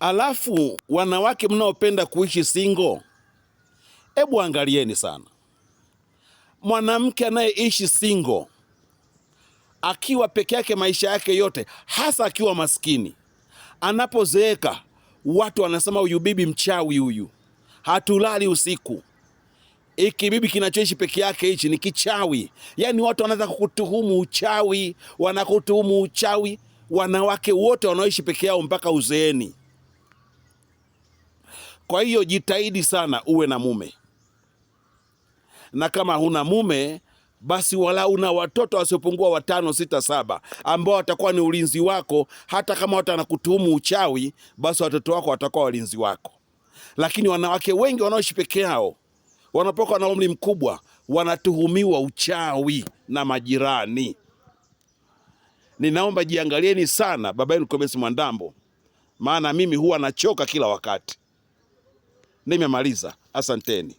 Alafu wanawake mnaopenda kuishi single, hebu angalieni sana. Mwanamke anayeishi single akiwa peke yake maisha yake yote, hasa akiwa maskini, anapozeeka watu wanasema huyu bibi mchawi, huyu hatulali usiku, iki bibi kinachoishi peke yake hichi ni kichawi. Yani watu wanaanza kukutuhumu uchawi, wanakutuhumu uchawi. Wanawake wote wanaoishi peke yao mpaka uzeeni. Kwa hiyo jitahidi sana uwe na mume, na kama huna mume basi wala una watoto wasiopungua 5, 6, 7 ambao watakuwa ni ulinzi wako. Hata kama watu wanakutuhumu uchawi, basi watoto wako watakuwa walinzi wako. Lakini wanawake wengi wanaoishi peke yao, wanapokuwa na umri mkubwa, wanatuhumiwa uchawi na majirani. Ninaomba jiangalieni sana, baba yenu Clemence Mwandambo, maana mimi huwa nachoka kila wakati. Nimemaliza, asanteni.